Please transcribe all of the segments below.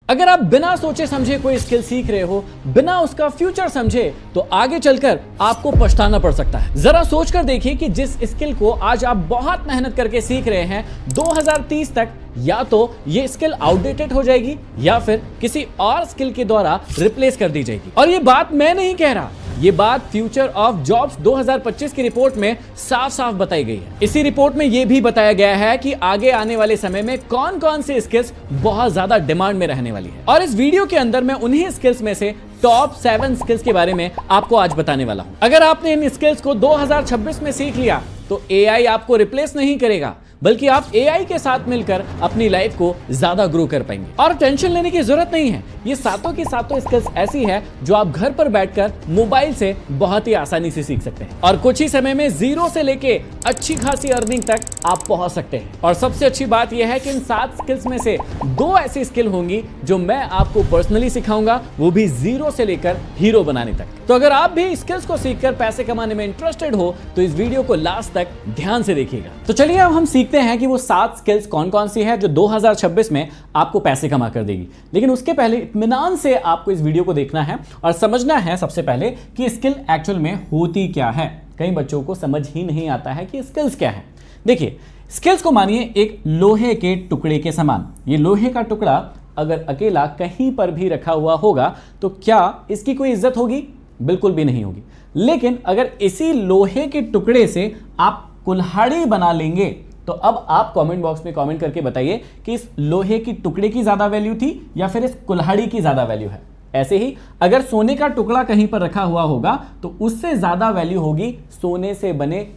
अगर आप बिना सोचे समझे कोई स्किल सीख रहे हो, बिना उसका फ्यूचर समझे, तो आगे चलकर आपको पछताना पड़ सकता है। जरा सोचकर देखिए कि जिस स्किल को आज आप बहुत मेहनत करके सीख रहे हैं, 2030 तक या तो ये स्किल आउटडेटेड हो जाएगी या फिर किसी और स्किल के द्वारा रिप्लेस कर दी जाएगी। और ये बात मैं नहीं कह रहा, ये बात फ्यूचर ऑफ जॉब्स 2025 की रिपोर्ट में साफ साफ बताई गई है। इसी रिपोर्ट में यह भी बताया गया है कि आगे आने वाले समय में कौन कौन सी स्किल्स बहुत ज्यादा डिमांड में रहने वाली है। और इस वीडियो के अंदर मैं उन्हीं स्किल्स में से टॉप 7 स्किल्स के बारे में आपको आज बताने वाला हूं। अगर आपने इन स्किल्स को 2026 में सीख लिया तो एआई आपको रिप्लेस नहीं करेगा, बल्कि आप एआई के साथ मिलकर अपनी लाइफ को ज्यादा ग्रो कर पाएंगे। और टेंशन लेने की जरूरत नहीं है, ये सातों की सातों स्किल्स ऐसी है जो आप घर पर बैठकर मोबाइल से बहुत ही आसानी से सीख सकते हैं और कुछ ही समय में जीरो से लेके अच्छी खासी अर्निंग तक आप पहुंच सकते हैं। और सबसे अच्छी बात यह है कि इन 7 स्किल्स में से 2 ऐसी स्किल होंगी जो मैं आपको पर्सनली सिखाऊंगा, वो भी जीरो से लेकर हीरो बनाने तक। तो अगर आप भी स्किल्स को सीखकर पैसे कमाने में इंटरेस्टेड हो तो इस वीडियो को लास्ट तक ध्यान से देखिएगा। तो चलिए अब हम सीखते हैं कि वो 7 स्किल्स कौन कौन सी है जो 2026 में आपको पैसे कमा कर देगी। लेकिन उसके पहले इत्मीनान से आपको इस वीडियो को देखना है और समझना है सबसे पहले कि स्किल एक्चुअल में होती क्या है। कई बच्चों को समझ ही नहीं आता है कि स्किल्स क्या है। देखिए, स्किल्स को मानिए एक लोहे के टुकड़े के समान। ये लोहे का टुकड़ा अगर अकेला कहीं पर भी रखा हुआ होगा तो क्या इसकी कोई इज्जत होगी? बिल्कुल भी नहीं होगी। लेकिन अगर इसी लोहे के टुकड़े से आप कुल्हाड़ी बना लेंगे तो अब आप कमेंट बॉक्स में कमेंट करके बताइए कि इस लोहे की टुकड़े की ज्यादा वैल्यू थी या फिर इस कुल्हाड़ी की ज्यादा वैल्यू है। ऐसे ही अगर सोने का टुकड़ा कहीं पर रखा हुआ होगा तो उससे ज्यादा वैल्यू होगी सोने से बने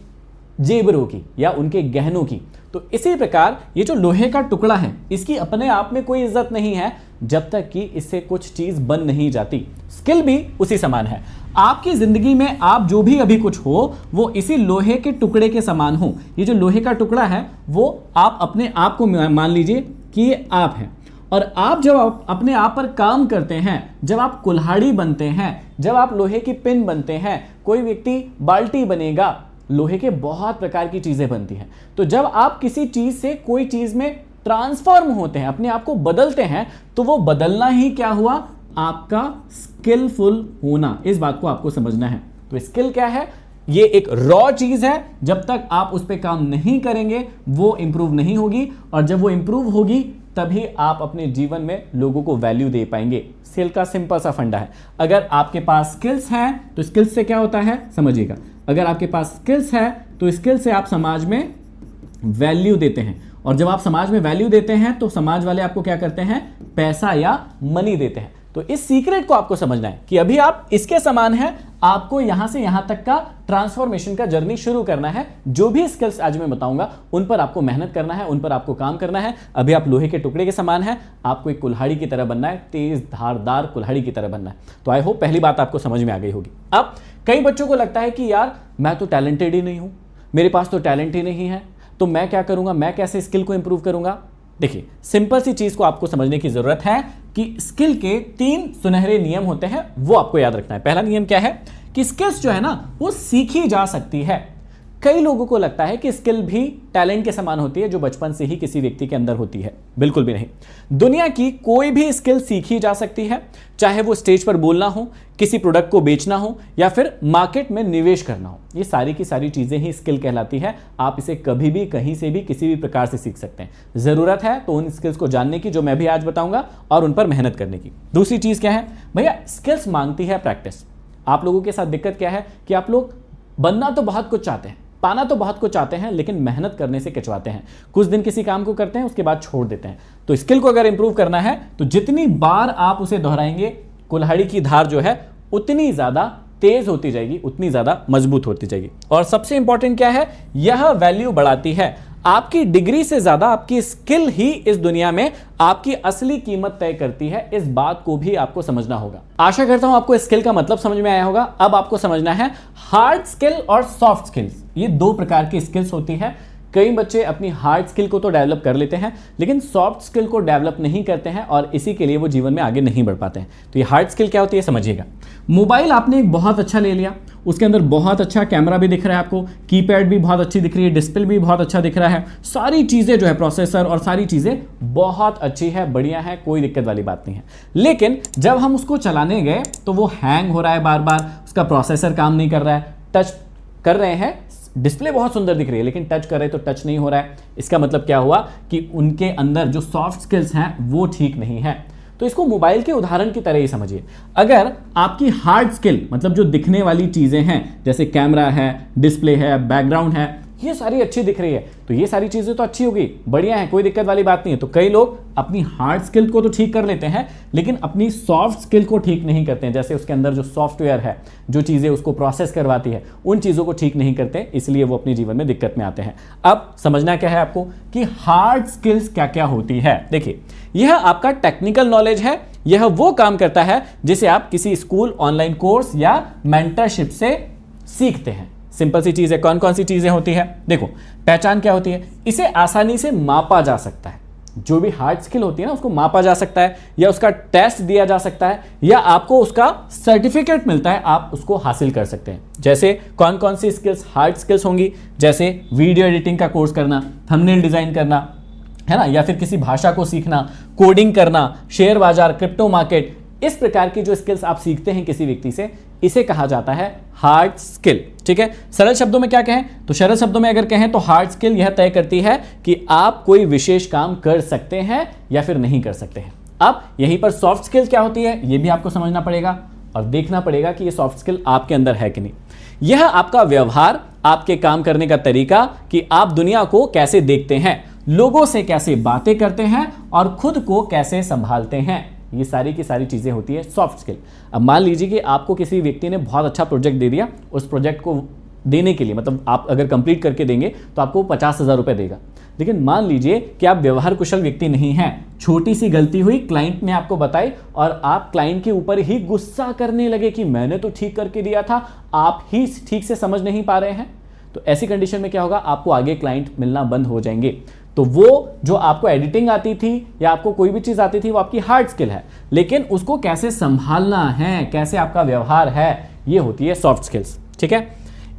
जेवरों की या उनके गहनों की। तो इसी प्रकार ये जो लोहे का टुकड़ा है, इसकी अपने आप में कोई इज्जत नहीं है जब तक कि इससे कुछ चीज बन नहीं जाती। स्किल भी उसी समान है। आपकी जिंदगी में आप जो भी अभी कुछ हो वो इसी लोहे के टुकड़े के समान हो। ये जो लोहे का टुकड़ा है वो आप अपने आप को मान लीजिए कि ये आप हैं, और आप जब आप अपने आप पर काम करते हैं, जब आप कुल्हाड़ी बनते हैं, जब आप लोहे की पिन बनते हैं, कोई व्यक्ति बाल्टी बनेगा, लोहे के बहुत प्रकार की चीजें बनती हैं। तो जब आप किसी चीज से कोई चीज में ट्रांसफॉर्म होते हैं, अपने आप को बदलते हैं, तो वो बदलना ही क्या हुआ? आपका स्किलफुल होना। इस बात को आपको समझना है। तो स्किल क्या है? ये एक रॉ चीज है। जब तक आप उस पर काम नहीं करेंगे वो इंप्रूव नहीं होगी, और जब वो इंप्रूव होगी तभी आप अपने जीवन में लोगों को वैल्यू दे पाएंगे। स्किल का सिंपल सा फंडा है। अगर आपके पास स्किल्स हैं तो स्किल्स से क्या होता है समझिएगा। अगर आपके पास स्किल्स है तो स्किल से आप समाज में वैल्यू देते हैं, और जब आप समाज में वैल्यू देते हैं तो समाज वाले आपको क्या करते हैं? पैसा या मनी देते हैं। तो इस सीक्रेट को आपको समझना है कि अभी आप इसके समान हैं, आपको यहां से यहां तक का ट्रांसफॉर्मेशन का जर्नी शुरू करना है। जो भी स्किल्स आज मैं बताऊंगा उन पर आपको मेहनत करना है, उन पर आपको काम करना है। अभी आप लोहे के टुकड़े के समान हैं, आपको एक कुल्हाड़ी की तरह बनना है, तेज धारदार कुल्हाड़ी की तरह बनना है। तो आई होप पहली बात आपको समझ में आ गई होगी। अब कई बच्चों को लगता है कि यार मैं तो टैलेंटेड ही नहीं हूं, मेरे पास तो टैलेंट ही नहीं है, तो मैं क्या करूंगा, मैं कैसे स्किल को इंप्रूव करूंगा? देखिए, सिंपल सी चीज को आपको समझने की जरूरत है कि स्किल के 3 सुनहरे नियम होते हैं, वो आपको याद रखना है। पहला नियम क्या है कि स्किल्स जो है ना वो सीखी जा सकती है। कई लोगों को लगता है कि स्किल भी टैलेंट के समान होती है जो बचपन से ही किसी व्यक्ति के अंदर होती है। बिल्कुल भी नहीं। दुनिया की कोई भी स्किल सीखी जा सकती है, चाहे वो स्टेज पर बोलना हो, किसी प्रोडक्ट को बेचना हो, या फिर मार्केट में निवेश करना हो। ये सारी की सारी चीजें ही स्किल कहलाती है। आप इसे कभी भी कहीं से भी किसी भी प्रकार से सीख सकते हैं। जरूरत है तो उन स्किल्स को जानने की जो मैं भी आज बताऊंगा और उन पर मेहनत करने की। दूसरी चीज क्या है भैया? स्किल्स मांगती है प्रैक्टिस। आप लोगों के साथ दिक्कत क्या है कि आप लोग बनना तो बहुत कुछ चाहते हैं, पाना तो बहुत कुछ चाहते हैं, लेकिन मेहनत करने से कचवाते हैं। कुछ दिन किसी काम को करते हैं, उसके बाद छोड़ देते हैं। तो स्किल को अगर इंप्रूव करना है तो जितनी बार आप उसे दोहराएंगे, कुल्हाड़ी की धार जो है उतनी ज्यादा तेज होती जाएगी, उतनी ज्यादा मजबूत होती जाएगी। और सबसे इंपॉर्टेंट क्या है? यह वैल्यू बढ़ाती है। आपकी डिग्री से ज्यादा आपकी स्किल ही इस दुनिया में आपकी असली कीमत तय करती है। इस बात को भी आपको समझना होगा। आशा करता हूं आपको स्किल का मतलब समझ में आया होगा। अब आपको समझना है हार्ड स्किल और सॉफ्ट स्किल्स। ये 2 प्रकार की स्किल्स होती है। कई बच्चे अपनी हार्ड स्किल को तो डेवलप कर लेते हैं लेकिन सॉफ्ट स्किल को डेवलप नहीं करते हैं और इसी के लिए वो जीवन में आगे नहीं बढ़ पाते हैं। तो ये हार्ड स्किल क्या होती है समझिएगा। मोबाइल आपने एक बहुत अच्छा ले लिया, उसके अंदर बहुत अच्छा कैमरा भी दिख रहा है आपको, कीपैड भी बहुत अच्छी दिख रही है, डिस्प्ले भी बहुत अच्छा दिख रहा है, सारी चीज़ें जो है प्रोसेसर और सारी चीज़ें बहुत अच्छी है, बढ़िया है, कोई दिक्कत वाली बात नहीं है। लेकिन जब हम उसको चलाने गए तो वो हैंग हो रहा है, बार बार उसका प्रोसेसर काम नहीं कर रहा है, टच कर रहे हैं, डिस्प्ले बहुत सुंदर दिख रही है लेकिन टच कर रहे तो टच नहीं हो रहा है। इसका मतलब क्या हुआ कि उनके अंदर जो सॉफ्ट स्किल्स हैं वो ठीक नहीं है। तो इसको मोबाइल के उदाहरण की तरह ही समझिए। अगर आपकी हार्ड स्किल मतलब जो दिखने वाली चीजें हैं जैसे कैमरा है, डिस्प्ले है, बैकग्राउंड है, ये सारी अच्छी दिख रही है तो ये सारी चीजें तो अच्छी होगी, बढ़िया है, कोई दिक्कत वाली बात नहीं है। तो कई लोग अपनी हार्ड स्किल को तो ठीक कर लेते हैं लेकिन अपनी सॉफ्ट स्किल को ठीक नहीं करते हैं। जैसे उसके अंदर जो सॉफ्टवेयर है, जो चीजें उसको प्रोसेस करवाती है, उन चीजों को ठीक नहीं करते, इसलिए वो अपने जीवन में दिक्कत में आते हैं। अब समझना क्या है आपको कि हार्ड स्किल्स क्या क्या होती है। देखिए, यह आपका टेक्निकल नॉलेज है, यह वो काम करता है जिसे आप किसी स्कूल, ऑनलाइन कोर्स या मेंटरशिप से सीखते हैं। सिंपल सी चीज है। कौन कौन सी चीजें होती है देखो। पहचान क्या होती है, इसे आसानी से मापा जा सकता है। जो भी हार्ड स्किल होती है ना उसको मापा जा सकता है या उसका टेस्ट दिया जा सकता है या आपको उसका सर्टिफिकेट मिलता है, आप उसको हासिल कर सकते हैं। जैसे कौन कौन सी स्किल्स हार्ड स्किल्स होंगी, जैसे वीडियो एडिटिंग का कोर्स करना, थंबनेल डिजाइन करना, है ना, या फिर किसी भाषा को सीखना, कोडिंग करना, शेयर बाजार, क्रिप्टो मार्केट, इस प्रकार की जो स्किल्स आप सीखते हैं किसी व्यक्ति से, इसे कहा जाता है हार्ड स्किल। ठीक है, सरल शब्दों में क्या कहें तो सरल शब्दों में अगर कहें तो हार्ड स्किल यह तय करती है कि आप कोई विशेष काम कर सकते हैं या फिर नहीं कर सकते हैं। अब यहीं पर सॉफ्ट स्किल क्या होती है यह भी आपको समझना पड़ेगा और देखना पड़ेगा कि यह सॉफ्ट स्किल आपके अंदर है कि नहीं। यह आपका व्यवहार, आपके काम करने का तरीका कि आप दुनिया को कैसे देखते हैं, लोगों से कैसे बातें करते हैं और खुद को कैसे संभालते हैं, ये सारी की सारी चीजें होती है सॉफ्ट स्किल। अब मान लीजिए कि आपको किसी व्यक्ति ने बहुत अच्छा प्रोजेक्ट दे दिया, उस प्रोजेक्ट को देने के लिए मतलब आप अगर कंप्लीट करके देंगे तो आपको 50,000 रुपए देगा। लेकिन मान लीजिए कि आप व्यवहार कुशल व्यक्ति नहीं हैं, छोटी सी गलती हुई, क्लाइंट ने आपको बताई और आप क्लाइंट के ऊपर ही गुस्सा करने लगे कि मैंने तो ठीक करके दिया था, आप ही ठीक से समझ नहीं पा रहे हैं। तो ऐसी कंडीशन में क्या होगा, आपको आगे क्लाइंट मिलना बंद हो जाएंगे। तो वो जो आपको एडिटिंग आती थी या आपको कोई भी चीज आती थी वो आपकी हार्ड स्किल है, लेकिन उसको कैसे संभालना है, कैसे आपका व्यवहार है, ये होती है सॉफ्ट स्किल्स। ठीक है,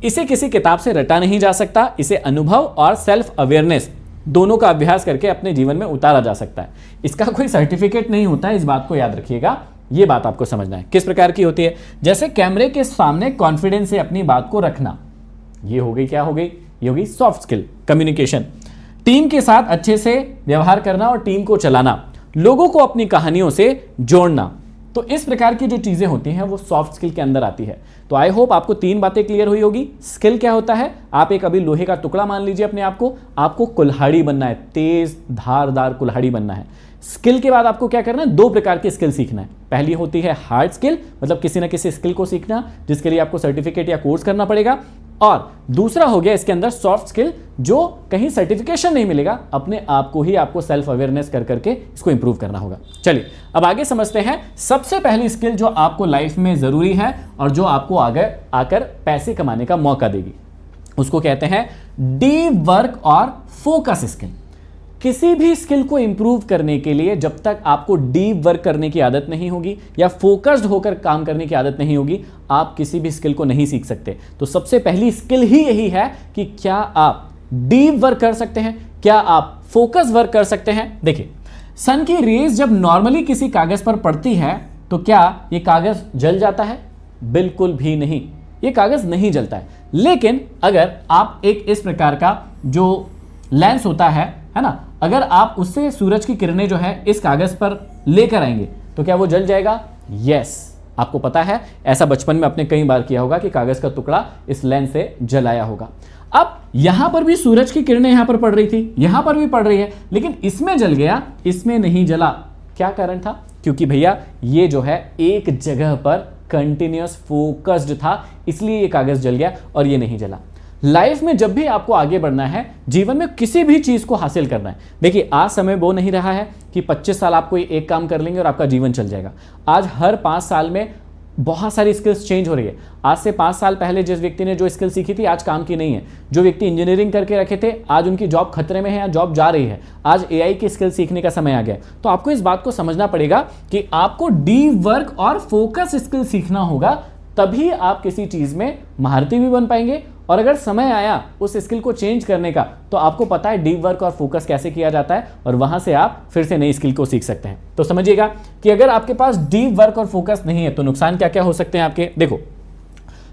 इसे किसी किताब से रटा नहीं जा सकता, इसे अनुभव और सेल्फ अवेयरनेस दोनों का अभ्यास करके अपने जीवन में उतारा जा सकता है। इसका कोई सर्टिफिकेट नहीं होता है, इस बात को याद रखिएगा, ये बात आपको समझना है। किस प्रकार की होती है, जैसे कैमरे के सामने कॉन्फिडेंस से अपनी बात को रखना, ये हो गई, क्या हो गई, ये हो गई सॉफ्ट स्किल, कम्युनिकेशन। टीम के साथ अच्छे से व्यवहार करना और टीम को चलाना, लोगों को अपनी कहानियों से जोड़ना, तो इस प्रकार की जो चीजें होती हैं वो सॉफ्ट स्किल के अंदर आती है। तो आई होप आपको 3 बातें क्लियर हुई होगी। स्किल क्या होता है, आप एक अभी लोहे का टुकड़ा मान लीजिए अपने आप को, आपको कुल्हाड़ी बनना है, तेज धारदार कुल्हाड़ी बनना है। स्किल के बाद आपको क्या करना है, 2 प्रकार की स्किल सीखना है। पहली होती है हार्ड स्किल, मतलब किसी ना किसी स्किल को सीखना जिसके लिए आपको सर्टिफिकेट या कोर्स करना पड़ेगा, और दूसरा हो गया इसके अंदर सॉफ्ट स्किल, जो कहीं सर्टिफिकेशन नहीं मिलेगा, अपने आप को ही आपको सेल्फ अवेयरनेस कर करके इसको इंप्रूव करना होगा। चलिए अब आगे समझते हैं सबसे पहली स्किल जो आपको लाइफ में जरूरी है और जो आपको आगे आकर पैसे कमाने का मौका देगी, उसको कहते हैं डीप वर्क और फोकस स्किल। किसी भी स्किल को इंप्रूव करने के लिए जब तक आपको डीप वर्क करने की आदत नहीं होगी या फोकस्ड होकर काम करने की आदत नहीं होगी, आप किसी भी स्किल को नहीं सीख सकते। तो सबसे पहली स्किल ही यही है कि क्या आप डीप वर्क कर सकते हैं, क्या आप फोकस वर्क कर सकते हैं। देखिए, सन की रेज जब नॉर्मली किसी कागज पर पड़ती है तो क्या ये कागज जल जाता है? बिल्कुल भी नहीं, ये कागज नहीं जलता है। लेकिन अगर आप एक इस प्रकार का जो लेंस होता है ना, अगर आप उससे सूरज की किरणें जो है इस कागज पर लेकर आएंगे तो क्या वो जल जाएगा? यस, आपको पता है, ऐसा बचपन में आपने कई बार किया होगा कि कागज का टुकड़ा इस लेंस से जलाया होगा। अब यहां पर भी सूरज की किरणें यहां पर पड़ रही थी, यहां पर भी पड़ रही है, लेकिन इसमें जल गया, इसमें नहीं जला। क्या कारण था? क्योंकि भैया ये जो है एक जगह पर कंटिन्यूअस फोकस्ड था, इसलिए ये कागज जल गया और ये नहीं जला। लाइफ में जब भी आपको आगे बढ़ना है, जीवन में किसी भी चीज को हासिल करना है, देखिए आज समय वो नहीं रहा है कि 25 साल आप कोई एक काम कर लेंगे और आपका जीवन चल जाएगा। आज हर 5 साल में बहुत सारी स्किल्स चेंज हो रही है। आज से 5 साल पहले जिस व्यक्ति ने जो स्किल सीखी थी आज काम की नहीं है। जो व्यक्ति इंजीनियरिंग करके रखे थे आज उनकी जॉब खतरे में है या जॉब जा रही है। आज एआई की स्किल सीखने का समय आ गया। तो आपको इस बात को समझना पड़ेगा कि आपको डीप वर्क और फोकस स्किल सीखना होगा, तभी आप किसी चीज में महारथी भी बन पाएंगे। और अगर समय आया उस स्किल को चेंज करने का तो आपको पता है डीप वर्क और फोकस कैसे किया जाता है और वहां से आप फिर से नई स्किल को सीख सकते हैं। तो समझिएगा कि अगर आपके पास डीप वर्क और फोकस नहीं है तो नुकसान क्या क्या हो सकते हैं आपके। देखो,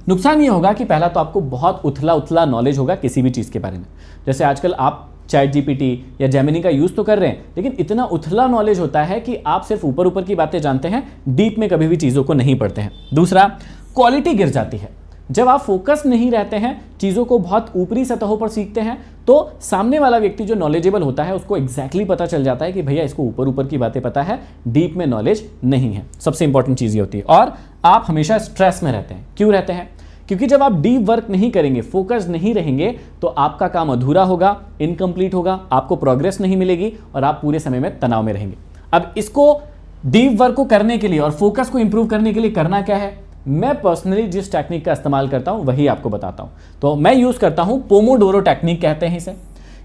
नुकसान ये होगा कि पहला तो आपको बहुत उथला नॉलेज होगा किसी भी चीज के बारे में। जैसे आजकल आप चैट जीपीटी या जेमिनी का यूज तो कर रहे हैं, लेकिन इतना उथला नॉलेज होता है कि आप सिर्फ ऊपर ऊपर की बातें जानते हैं, डीप में कभी भी चीजों को नहीं पढ़ते हैं। दूसरा, क्वालिटी गिर जाती है। जब आप फोकस नहीं रहते हैं, चीज़ों को बहुत ऊपरी सतहों पर सीखते हैं, तो सामने वाला व्यक्ति जो नॉलेजेबल होता है उसको एग्जैक्टली पता चल जाता है कि भैया इसको ऊपर ऊपर की बातें पता है, डीप में नॉलेज नहीं है। सबसे इंपॉर्टेंट चीज़ ये होती है। और आप हमेशा स्ट्रेस में रहते हैं। क्यों रहते हैं? क्योंकि जब आप डीप वर्क नहीं करेंगे, फोकस नहीं रहेंगे, तो आपका काम अधूरा होगा, इनकम्प्लीट होगा, आपको प्रोग्रेस नहीं मिलेगी और आप पूरे समय में तनाव में रहेंगे। अब इसको डीप वर्क को करने के लिए और फोकस को इंप्रूव करने के लिए करना क्या है? मैं पर्सनली जिस टेक्निक का इस्तेमाल करता हूं वही आपको बताता हूं। तो मैं यूज करता हूं पोमोडोरो टेक्निक कहते हैं इसे।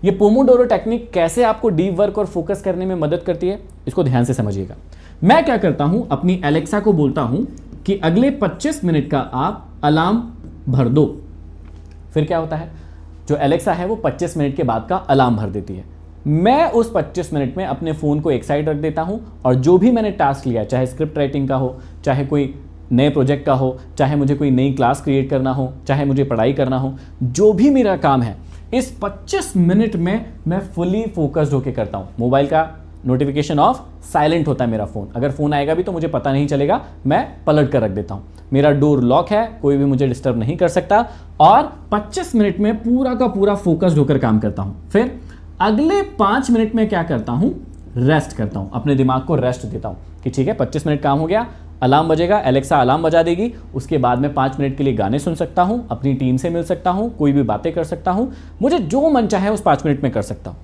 ये पोमोडोरो टेक्निक कैसे आपको डीप वर्क और फोकस करने में मदद करती है, इसको ध्यान से समझिएगा। मैं क्या करता हूं, अपनी एलेक्सा को बोलता हूं कि अगले 25 मिनट का आप अलार्म भर दो। फिर क्या होता है, जो एलेक्सा है वो 25 मिनट के बाद का अलार्म भर देती है। मैं उस 25 मिनट में अपने फोन को एक साइड रख देता हूं और जो भी मैंने टास्क लिया, चाहे स्क्रिप्ट राइटिंग का हो, चाहे कोई नए प्रोजेक्ट का हो, चाहे मुझे कोई नई क्लास क्रिएट करना हो, चाहे मुझे पढ़ाई करना हो, जो भी मेरा काम है, इस 25 मिनट में मैं फुली फोकस्ड होकर करता हूं। मोबाइल का नोटिफिकेशन ऑफ, साइलेंट होता है मेरा फोन। अगर फोन आएगा भी तो मुझे पता नहीं चलेगा, मैं पलट कर रख देता हूं। मेरा डोर लॉक है, कोई भी मुझे डिस्टर्ब नहीं कर सकता और 25 मिनट में पूरा का पूरा फोकस्ड होकर काम करता हूं। फिर अगले 5 मिनट में क्या करता हूं, रेस्ट करता हूं। अपने दिमाग को रेस्ट देता हूं कि ठीक है 25 मिनट काम हो गया, अलार्म बजेगा, एलेक्सा अलार्म बजा देगी, उसके बाद में 5 मिनट के लिए गाने सुन सकता हूं, अपनी टीम से मिल सकता हूं, कोई भी बातें कर सकता हूं, मुझे जो मन चाहे उस 5 मिनट में कर सकता हूं।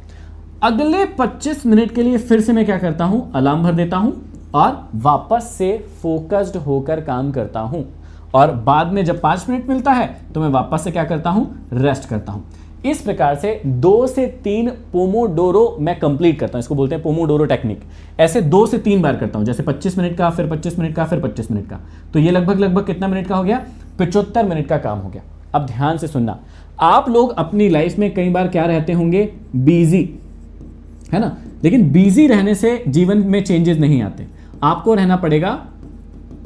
अगले 25 मिनट के लिए फिर से मैं क्या करता हूं, अलार्म भर देता हूं और वापस से फोकस्ड होकर काम करता हूं। और बाद में जब 5 मिनट मिलता है तो मैं वापस से क्या करता हूं, रेस्ट करता हूं। इस प्रकार से 2 से 3 पोमोडोरो मैं कंप्लीट करता हूं। इसको बोलते हैं पोमोडोरो टेक्निक। ऐसे 2 से 3 बार करता हूं, जैसे 25 मिनट का, फिर 25 मिनट का, फिर 25 मिनट का। तो ये लगभग कितना मिनट का हो गया, 75 मिनट का काम हो गया। अब ध्यान से सुनना, आप लोग अपनी लाइफ में कई बार क्या रहते होंगे, बिजी, है ना। लेकिन बिजी रहने से जीवन में चेंजेस नहीं आते। आपको रहना पड़ेगा,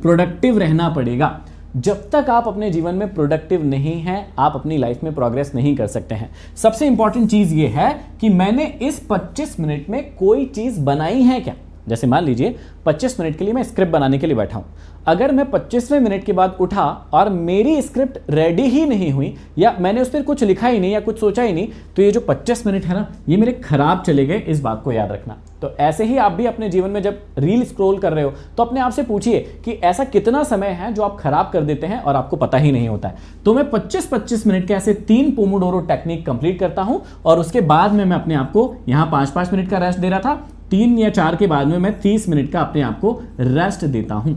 प्रोडक्टिव रहना पड़ेगा। जब तक आप अपने जीवन में प्रोडक्टिव नहीं हैं, आप अपनी लाइफ में प्रोग्रेस नहीं कर सकते हैं। सबसे इंपॉर्टेंट चीज ये है कि मैंने इस 25 मिनट में कोई चीज बनाई है क्या। जैसे मान लीजिए 25 मिनट के लिए मैं स्क्रिप्ट बनाने के लिए बैठा हूं। अगर मैं 25वें मिनट के बाद उठा और मेरी स्क्रिप्ट रेडी ही नहीं हुई या मैंने उस पर कुछ लिखा ही नहीं या कुछ सोचा ही नहीं, तो ये जो 25 मिनट है ना, ये मेरे खराब चले गए। इस बात को याद रखना। तो ऐसे ही आप भी अपने जीवन में जब रील स्क्रॉल कर रहे हो तो अपने आप से पूछिए कि ऐसा कितना समय है जो आप खराब कर देते हैं और आपको पता ही नहीं होता है। तो मैं 25-25 मिनट के ऐसे 3 पोमोडोरो टेक्निक कंप्लीट करता हूं और उसके बाद में मैं अपने आप को यहां 5-5 मिनट का रेस्ट दे रहा था, 3 या 4 के बाद में मैं 30 मिनट का अपने आप को रेस्ट देता हूं।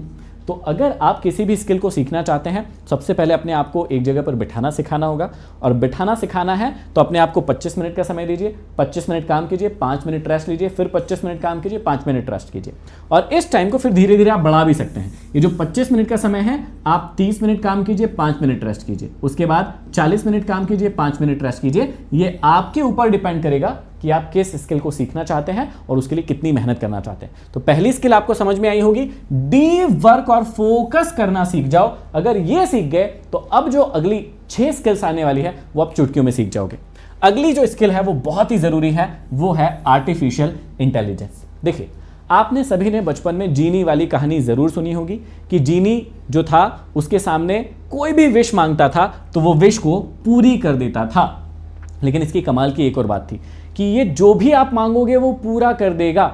तो अगर आप किसी भी स्किल को सीखना चाहते हैं, सबसे पहले अपने आप को एक जगह पर बिठाना सिखाना होगा। और बिठाना सिखाना है तो अपने आप को 25 मिनट का समय दीजिए, 25 मिनट काम कीजिए, 5 मिनट रेस्ट लीजिए, फिर 25 मिनट काम कीजिए, 5 मिनट रेस्ट कीजिए। और इस टाइम को फिर धीरे धीरे आप बढ़ा भी सकते हैं। ये जो 25 मिनट का समय है, आप 30 मिनट काम कीजिए, 5 मिनट रेस्ट कीजिए, उसके बाद 40 मिनट काम कीजिए, 5 मिनट रेस्ट कीजिए। ये आपके ऊपर डिपेंड करेगा कि आप किस स्किल को सीखना चाहते हैं और उसके लिए कितनी मेहनत करना चाहते हैं। तो पहली स्किल आपको समझ में आई होगी, डीप वर्क और फोकस करना सीख जाओ। अगर ये सीख गए तो अब जो अगली 6 स्किल्स आने वाली है वो आप चुटकियों में सीख जाओगे। अगली जो स्किल है वो बहुत ही जरूरी है, वो है आर्टिफिशियल इंटेलिजेंस। देखिए, आपने सभी ने बचपन में जीनी वाली कहानी जरूर सुनी होगी कि जीनी जो था उसके सामने कोई भी विश मांगता था तो वो विश को पूरी कर देता था। लेकिन इसकी कमाल की एक और बात थी कि ये जो भी आप मांगोगे वो पूरा कर देगा।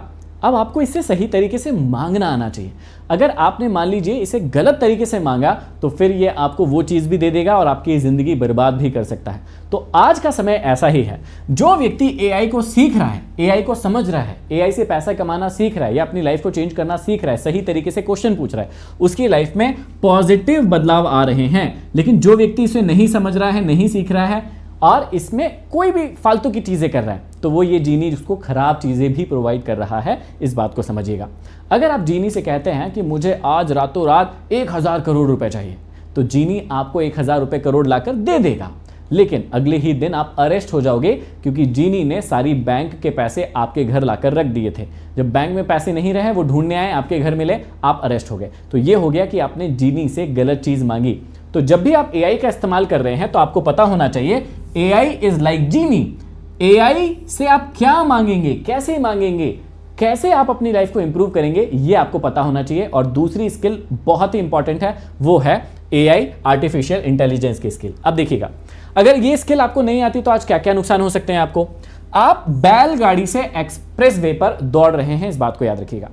अब आपको इसे सही तरीके से मांगना आना चाहिए। अगर आपने मान लीजिए इसे गलत तरीके से मांगा तो फिर ये आपको वो चीज़ भी दे देगा और आपकी ज़िंदगी बर्बाद भी कर सकता है। तो आज का समय ऐसा ही है। जो व्यक्ति एआई को सीख रहा है, एआई को समझ रहा है, एआई से पैसा कमाना सीख रहा है या अपनी लाइफ को चेंज करना सीख रहा है, सही तरीके से क्वेश्चन पूछ रहा है, उसकी लाइफ में पॉजिटिव बदलाव आ रहे हैं। लेकिन जो व्यक्ति इसे नहीं समझ रहा है, नहीं सीख रहा है और इसमें कोई भी फालतू की चीज़ें कर रहा है, तो वो ये जीनी उसको खराब चीज़ें भी प्रोवाइड कर रहा है। इस बात को समझिएगा। अगर आप जीनी से कहते हैं कि मुझे आज रातों रात 1000 करोड़ रुपए चाहिए, तो जीनी आपको 1000 रुपए करोड़ लाकर दे देगा, लेकिन अगले ही दिन आप अरेस्ट हो जाओगे क्योंकि जीनी ने सारी बैंक के पैसे आपके घर लाकर रख दिए थे। जब बैंक में पैसे नहीं रहे, वो ढूंढने आए, आपके घर मिले, आप अरेस्ट हो गए। तो ये हो गया कि आपने जीनी से गलत चीज़ मांगी। तो जब भी आप एआई का इस्तेमाल कर रहे हैं तो आपको पता होना चाहिए AI is like genie. AI से आप क्या मांगेंगे, कैसे मांगेंगे, कैसे आप अपनी लाइफ को इंप्रूव करेंगे, ये आपको पता होना चाहिए। और दूसरी स्किल बहुत ही इंपॉर्टेंट है, वो है एआई, आर्टिफिशियल इंटेलिजेंस की स्किल। अब देखिएगा, अगर ये स्किल आपको नहीं आती तो आज क्या क्या नुकसान हो सकते हैं आपको। आप बैलगाड़ी से एक्सप्रेस वे पर दौड़ रहे हैं, इस बात को याद रखिएगा।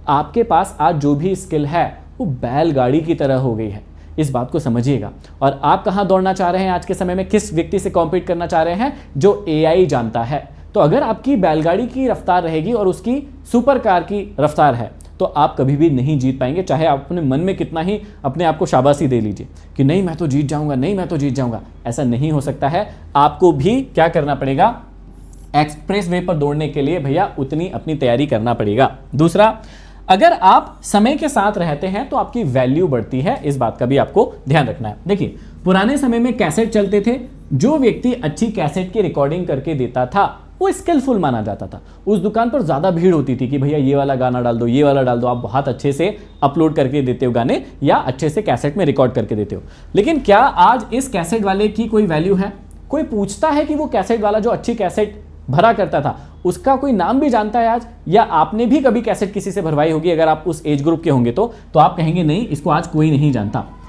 आपके पास आज जो भी स्किल है वो बैलगाड़ी की तरह हो गई है, इस बात को समझिएगा। और आप कहां दौड़ना चाह रहे हैं आज के समय में, किस व्यक्ति से कॉम्पीट करना चाह रहे हैं, जो एआई जानता है। तो अगर आपकी बैलगाड़ी की रफ्तार रहेगी और उसकी सुपर कार की रफ्तार है, तो आप कभी भी नहीं जीत पाएंगे। चाहे आप अपने मन में कितना ही अपने आप को शाबाशी दे लीजिए कि नहीं मैं तो जीत जाऊंगा, नहीं मैं तो जीत जाऊंगा, ऐसा नहीं हो सकता है। आपको भी क्या करना पड़ेगा, एक्सप्रेस वे पर दौड़ने के लिए भैया उतनी अपनी तैयारी करना पड़ेगा। दूसरा, अगर आप समय के साथ रहते हैं तो आपकी वैल्यू बढ़ती है, इस बात का भी आपको ध्यान रखना है। देखिए, पुराने समय में कैसेट चलते थे, जो व्यक्ति अच्छी कैसेट की रिकॉर्डिंग करके देता था वो स्किलफुल माना जाता था। उस दुकान पर ज्यादा भीड़ होती थी कि भैया ये वाला गाना डाल दो, ये वाला डाल दो। आप बहुत अच्छे से अपलोड करके देते हो गाने या अच्छे से कैसेट में रिकॉर्ड करके देते हो। लेकिन क्या आज इस कैसेट वाले की कोई वैल्यू है? कोई पूछता है कि वो कैसेट वाला जो अच्छी कैसेट भरा करता था उसका कोई नाम भी जानता है आज? या आपने भी कभी कैसेट किसी से भरवाई होगी, अगर आप उस एज ग्रुप के होंगे तो आप कहेंगे नहीं, इसको आज कोई नहीं जानता।